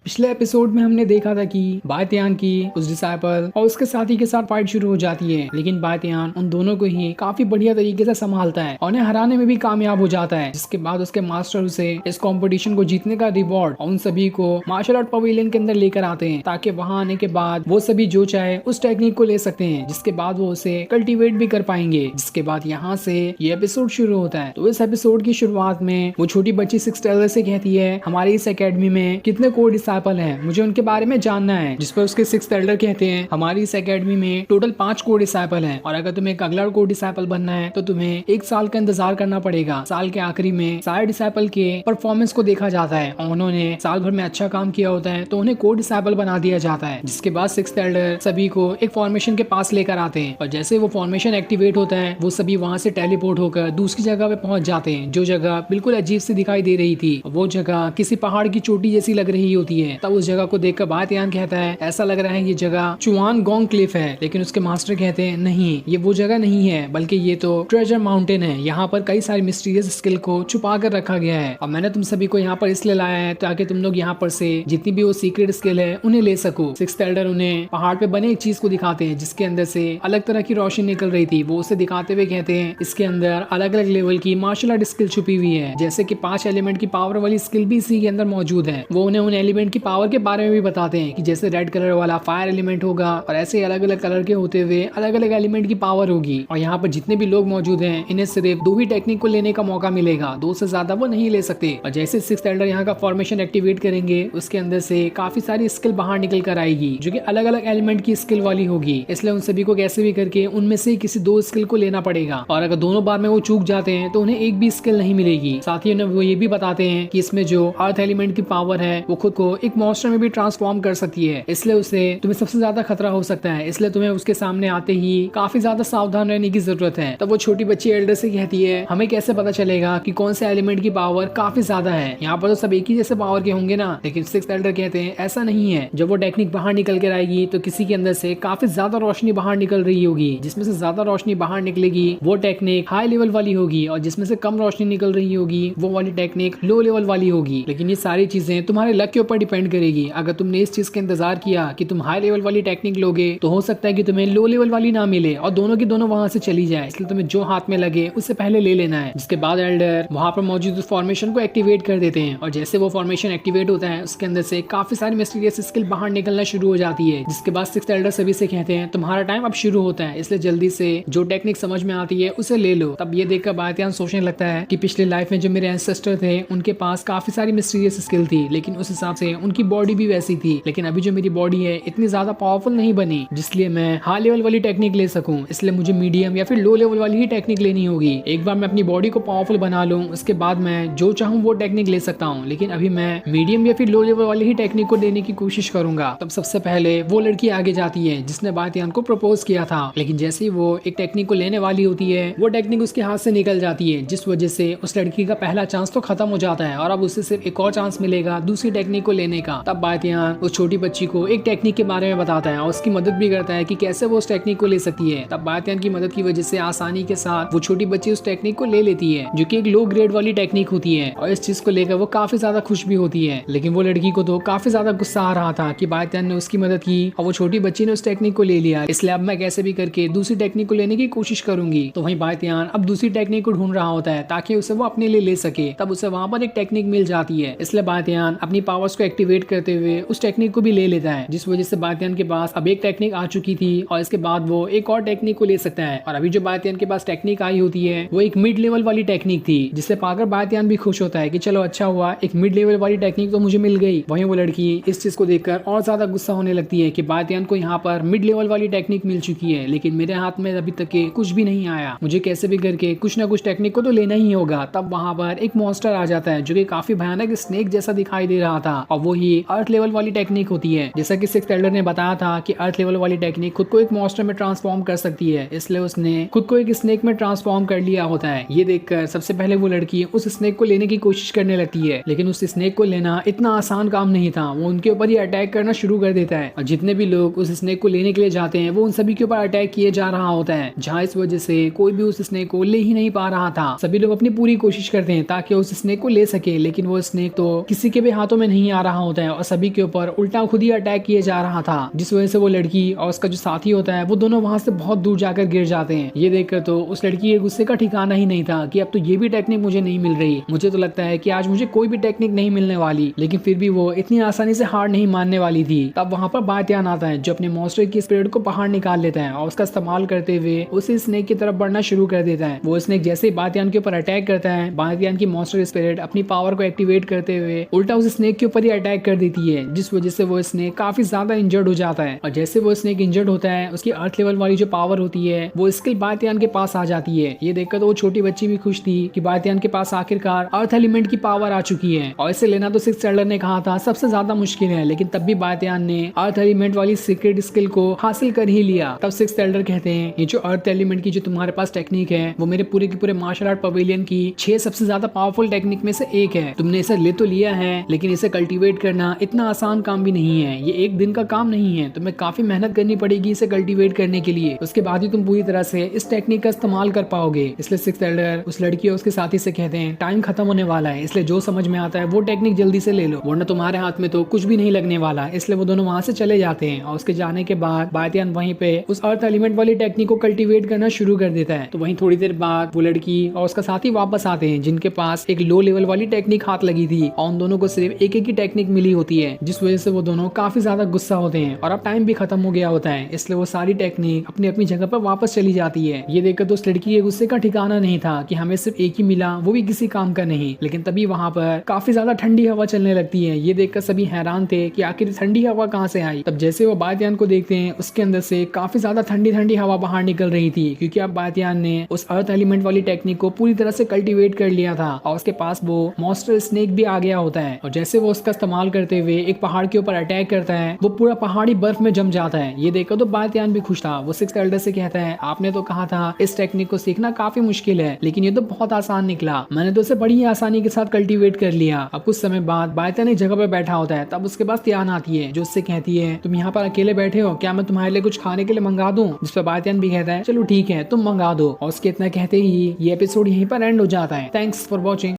पिछले एपिसोड में हमने देखा था कि बायतियान की उस डिसाइपल और उसके साथी के साथ फाइट शुरू हो जाती है, लेकिन बायतियान उन दोनों को ही काफी बढ़िया तरीके से संभालता है और उन्हें हराने में भी कामयाब हो जाता है। जिसके बाद उसके मास्टर उसे इस कंपटीशन को जीतने का रिवॉर्ड और उन सभी को मार्शल आर्ट पवेलियन के अंदर लेकर आते हैं, ताकि वहां आने के बाद वो सभी जो चाहे उस टेक्निक को ले सकते हैं, जिसके बाद वो उसे कल्टीवेट भी कर पाएंगे। जिसके बाद यहाँ से ये एपिसोड शुरू होता है। तो इस एपिसोड की शुरुआत में वो छोटी बच्ची सिक्स टेलर से कहती है, हमारी इस एकेडमी में कितने कोर डिसाइपल हैं, मुझे उनके बारे में जानना है। जिस पर उसके सिक्स एल्डर कहते हैं, हमारी इस एकेडमी में टोटल 5 कोर डिसाइपल हैं और अगर तुम्हें एक अगला कोर डिसाइपल बनना है तो तुम्हें 1 साल का इंतजार करना पड़ेगा। साल के आखिरी में सारे डिसाइपल के परफॉर्मेंस को देखा जाता है और उन्होंने साल भर में अच्छा काम किया होता है तो उन्हें कोर डिसाइपल बना दिया जाता है। जिसके बाद सिक्स एल्डर सभी को एक फॉर्मेशन के पास लेकर आते हैं और जैसे वो फॉर्मेशन एक्टिवेट होता है वो सभी वहाँ से टेलीपोर्ट होकर दूसरी जगह पे पहुंच जाते हैं, जो जगह बिल्कुल अजीब सी दिखाई दे रही थी। वो जगह किसी पहाड़ की चोटी जैसी लग रही होती है। तब उस जगह को देखकर बायतियान कहता है, ऐसा लग रहा है ये जगह चुआन गोंग क्लिफ है। लेकिन उसके मास्टर कहते हैं, नहीं, ये वो जगह नहीं है, बल्कि ये तो ट्रेजर माउंटेन है। यहाँ पर कई सारी मिस्टीरियस स्किल को छुपा कर रखा गया है और मैंने तुम सभी को यहाँ पर इसलिए लाया है ताकि तुम लोग यहाँ पर से जितनी भी वो सीक्रेट स्किल है उन्हें ले सको। सिक्स्थ एल्डर उन्हें पहाड़ पे बने एक चीज को दिखाते हैं जिसके अंदर से अलग तरह की रोशनी निकल रही थी। वो उसे दिखाते हुए कहते हैं, इसके अंदर अलग अलग लेवल की मार्शल आर्ट स्किल छुपी हुई है, जैसे कि 5 एलिमेंट की पावर वाली स्किल भी इसी के अंदर मौजूद है। वो उन्हें उन एलिमेंट की पावर के बारे में भी बताते हैं कि जैसे रेड कलर वाला फायर एलिमेंट होगा और ऐसे अलग अलग कलर के होते हुए अलग अलग एलिमेंट की पावर होगी। और यहाँ पर जितने भी लोग मौजूद हैं इन्हें सिर्फ 2 ही टेक्निक को लेने का मौका मिलेगा, 2 से ज्यादा वो नहीं ले सकते। और जैसे सिक्स्थ एल्डर यहाँ का फॉर्मेशन एक्टिवेट करेंगे उसके अंदर से काफी सारी स्किल बाहर निकल कर आएगी जो कि अलग अलग एलिमेंट की स्किल वाली होगी। इसलिए उन सभी को कैसे भी करके उनमें से किसी 2 स्किल को लेना पड़ेगा और अगर दोनों बार में वो चूक जाते हैं तो उन्हें एक भी स्किल नहीं मिलेगी। साथ ही उन्हें वो ये भी बताते हैं कि इसमें जो अर्थ एलिमेंट की पावर है वो खुद को एक मॉन्स्टर में भी ट्रांसफॉर्म कर सकती है, इसलिए उसे तुम्हें सबसे ज्यादा खतरा हो सकता है। इसलिए तुम्हें उसके सामने आते ही काफी ज्यादा सावधान रहने की जरूरत है। तब वो छोटी बच्ची एल्डर से कहती है, हमें कैसे पता चलेगा कि कौन से एलिमेंट की पावर काफी ज्यादा है, यहाँ पर तो सब एक ही जैसे पावर के होंगे ना। लेकिन सिक्स्थ एल्डर कहते हैं, ऐसा नहीं है, जब वो टेक्निक बाहर निकल कर आएगी तो किसी के अंदर से काफी ज्यादा रोशनी बाहर निकल रही होगी। जिसमें से ज्यादा रोशनी बाहर निकलेगी वो टेक्निक हाई लेवल वाली होगी और जिसमें से कम रोशनी निकल रही होगी वो वाली टेक्निक लो लेवल वाली होगी। लेकिन ये सारी चीजें तुम्हारे लक के ऊपर डिपेंड करेगी। अगर तुमने इस चीज का इंतजार किया कि तुम हाई लेवल वाली टेक्निक लोगे तो हो सकता है कि तुम्हें लो लेवल वाली ना मिले और दोनों की दोनों वहां से चली जाए। इसलिए तुम्हें जो हाथ में लगे उससे पहले ले लेना है। जिसके बाद एल्डर वहां पर मौजूद फॉर्मेशन को एक्टिवेट कर देते हैं और जैसे वो फॉर्मेशन एक्टिवेट होता है उसके अंदर से काफी सारी मिस्टीरियस स्किल बाहर निकलना शुरू हो जाती है। जिसके बाद सिक्स्थ एल्डर सभी से कहते हैं, तुम्हारा टाइम अब शुरू होता है, इसलिए जल्दी से जो टेक्निक समझ में आती है उसे ले लो। तब ये देखकर बायतियान सोचने लगता है कि पिछले लाइफ में जो मेरे एंसेस्टर थे उनके पास काफी सारी मिस्टीरियस स्किल थी, लेकिन उस हिसाब से उनकी बॉडी भी वैसी थी। लेकिन अभी जो मेरी बॉडी है इतनी ज्यादा पावरफुल नहीं बनी जिसलिए मैं हाई लेवल वाली टेक्निक ले सकूं, इसलिए मुझे मीडियम या फिर लो लेवल वाली ही टेक्निक लेनी होगी। एक बार मैं अपनी बॉडी को पावरफुल बना लूं उसके बाद मैं जो चाहूं वो टेक्निक ले सकता हूं, लेकिन अभी मैं मीडियम या फिर लो लेवल वाली ही टेक्निक को लेने की कोशिश करूंगा। तब सबसे पहले वो लड़की आगे जाती है जिसने बायतियान को प्रपोज किया था, लेकिन जैसे ही वो एक टेक्निक को लेने वाली होती है वो टेक्निक उसके हाथ से निकल जाती है, जिस वजह से उस लड़की का पहला चांस तो खत्म हो जाता है और अब उसे सिर्फ एक और चांस मिलेगा दूसरी टेक्निक को लेने का। तब बायतियान उस छोटी बच्ची को एक टेक्निक के बारे में बताता है और उसकी मदद भी करता है कि कैसे वो उस टेक्निक को ले सकती है। तब बायतियान की मदद की वजह से आसानी के साथ वो छोटी बच्ची उस टेक्निक को ले लेती है जो कि एक लो ग्रेड वाली टेक्निक होती है और इस चीज को लेकर वो काफी ज्यादा खुश भी होती है। लेकिन वो लड़की को तो काफी ज्यादा गुस्सा आ रहा था कि बायतियान ने उसकी मदद की और वो छोटी बच्ची ने उस टेक्निक को ले लिया, इसलिए अब मैं कैसे भी करके दूसरी टेक्निक को लेने की कोशिश करूंगी। तो वहीं बायतियान अब दूसरी टेक्निक को ढूंढ रहा होता है ताकि उसे वो अपने लिए ले सके। तब उसे वहां पर एक टेक्निक मिल जाती है, इसलिए बायतियान अपनी पावर्स को एक्टिवेट करते हुए उस टेक्निक को भी ले लेता है, जिस वजह से बायतियान के पास अब एक टेक्निक आ चुकी थी और इसके बाद वो एक और टेक्निक को ले सकता है। और अभी जो बायतियान के पास टेक्निक आई होती है वो एक मिड लेवल वाली टेक्निक थी, जिसे पाकर बायतियान भी खुश होता है कि चलो अच्छा हुआ, एक मिड लेवल वाली टेक्निक तो मुझे मिल गई। वहीं वो लड़की इस चीज को देखकर और ज्यादा गुस्सा होने लगती है कि बायतियान को यहाँ पर मिड लेवल वाली टेक्निक मिल चुकी है, लेकिन मेरे हाथ में अभी तक कुछ भी नहीं आया, मुझे कैसे भी करके कुछ ना कुछ टेक्निक को तो लेना ही होगा। तब वहां पर एक मॉन्स्टर आ जाता है जो कि काफी भयानक स्नेक जैसा दिखाई दे रहा था और वो ही अर्थ लेवल वाली टेक्निक होती है। जैसा कि सिक्स्थ एल्डर ने बताया था कि अर्थ लेवल वाली टेक्निक खुद को एक मॉन्स्टर में ट्रांसफॉर्म कर सकती है, इसलिए उसने खुद को एक स्नेक में ट्रांसफॉर्म कर लिया होता है। ये देखकर सबसे पहले वो लड़की उस स्नेक को लेने की कोशिश करने लगती है, लेकिन उस स्नेक को लेना इतना आसान काम नहीं था। वो उनके ऊपर ही अटैक करना शुरू कर देता है और जितने भी लोग उस स्नेक को लेने के लिए जाते हैं वो उन सभी के ऊपर अटैक किए जा रहा होता है, जहाँ इस वजह से कोई भी उस स्नेक को ले ही नहीं पा रहा था। सभी लोग अपनी पूरी कोशिश करते हैं ताकि उस स्नेक को ले सके, लेकिन वो स्नेक तो किसी के भी हाथों में नहीं आ रहा रहा होता है और सभी के ऊपर उल्टा खुद ही अटैक किए जा रहा था, जिस वजह से वो लड़की और उसका जो साथी होता है वो दोनों वहां से बहुत दूर जाकर गिर जाते हैं। ये देखकर तो उस लड़की के गुस्से का ठिकाना ही नहीं था कि अब तो ये भी टेक्निक मुझे नहीं मिल रही, मुझे तो लगता है कि आज मुझे कोई भी टेक्निक नहीं मिलने वाली। लेकिन फिर भी वो इतनी आसानी से हार नहीं मानने वाली थी। तब वहां पर बातियान आता है जो अपने मॉन्स्टर की स्पिरिट को बाहर निकाल लेता है और उसका इस्तेमाल करते हुए उसी स्नेक की तरफ बढ़ना शुरू कर देता है। वो स्नेक जैसे ही बातियान के ऊपर अटैक करता है, बातियान की मॉन्स्टर स्पिरिट अपनी पावर को एक्टिवेट करते हुए उल्टा उस स्नेक के ऊपर ही अटैक कर देती है, जिस वजह से वो स्नेक काफी ज्यादा इंजर्ड हो जाता है। और जैसे वो स्नेक इंजर्ड होता है, उसकी अर्थ लेवल वाली जो पावर होती है वो स्किल बातियान के पास आ जाती है। ये देखकर तो वो छोटी बच्ची भी खुश थी कि बातियान के पास आखिरकार अर्थ एलिमेंट की पावर आ चुकी है। और इसे लेना तो सिक्स्थ एल्डर ने कहा था सबसे ज्यादा मुश्किल है, लेकिन तब भी बातियान ने अर्थ एलिमेंट वाली सीक्रेट स्किल को हासिल कर ही लिया। तब सिक्स्थ एल्डर कहते हैं ये जो अर्थ एलिमेंट की जो तुम्हारे पास टेक्निक है वो मेरे पूरे के पूरे मार्शल आर्ट पवेलियन की 6 सबसे ज्यादा पावरफुल टेक्निक में से एक है। तुमने इसे ले तो लिया है, लेकिन इसे कल्टीवेट करना इतना आसान काम भी नहीं है। ये एक दिन का काम नहीं है, तुम्हें काफी मेहनत करनी पड़ेगी इसे कल्टीवेट करने के लिए। उसके बाद ही तुम पूरी तरह से इस टेक्निक का इस्तेमाल कर पाओगे। इसलिए सिक्स्थ एल्डर उस लड़की और उसके साथी से कहते हैं टाइम खत्म होने वाला है, इसलिए जो समझ में आता है वो टेक्निक जल्दी से ले लो, वरना तुम्हारे हाथ में तो कुछ भी नहीं लगने वाला। इसलिए वो दोनों वहां से चले जाते हैं और उसके जाने के बाद बातियान वहीं पे उस अर्थ एलिमेंट वाली टेक्निक को कल्टीवेट करना शुरू कर देता है। तो वहीं थोड़ी देर बाद वो लड़की और उसका साथी वापस आते हैं, जिनके पास एक लो लेवल वाली टेक्निक हाथ लगी थी और उन दोनों को सिर्फ एक ही टेक्निक मिली होती है, जिस वजह से वो दोनों काफी ज्यादा गुस्सा होते हैं और अब टाइम भी खत्म हो गया होता है। इसलिए वो सारी टेक्निक अपनी अपनी जगह पर वापस चली जाती है। ये देखकर तो उस लड़की के गुस्से का ठिकाना नहीं था कि हमें सिर्फ एक ही मिला, वो भी किसी काम का नहीं। लेकिन तभी वहां पर काफी ज्यादा ठंडी हवा चलने लगती है। ये देखकर सभी हैरान थे कि आखिर ठंडी हवा कहाँ से आई। तब जैसे वो बातियान को देखते हैं, उसके अंदर से काफी ज्यादा ठंडी ठंडी हवा बाहर निकल रही थी, क्योंकि अब बातियान ने उस अर्थ एलिमेंट वाली टेक्निक को पूरी तरह से कल्टीवेट कर लिया था और उसके पास वो मॉन्स्टर स्नेक भी आ गया होता है। और जैसे वो उसका इस्तेमाल करते हुए एक पहाड़ के ऊपर अटैक करता है, वो पूरा पहाड़ी बर्फ में जम जाता है। ये देखकर तो बातियान भी खुश था। वो सिक्स्थ एल्डर से कहता है आपने तो कहा था इस टेक्निक को सीखना काफी मुश्किल है, लेकिन ये तो बहुत आसान निकला, मैंने तो इसे बड़ी ही आसानी के साथ कल्टीवेट कर लिया। अब कुछ समय बाद बातियान एक जगह पर बैठा होता है, तब उसके पास तियान आती है जो उससे कहती है तुम यहाँ पर अकेले बैठे हो, क्या मैं तुम्हारे लिए कुछ खाने के लिए मंगा दूं? जिस पर बातियान भी कहता है चलो ठीक है तुम मंगा दो। और उसके इतना कहते ही ये एपिसोड यहीं पर एंड हो जाता है। Thanks for watching.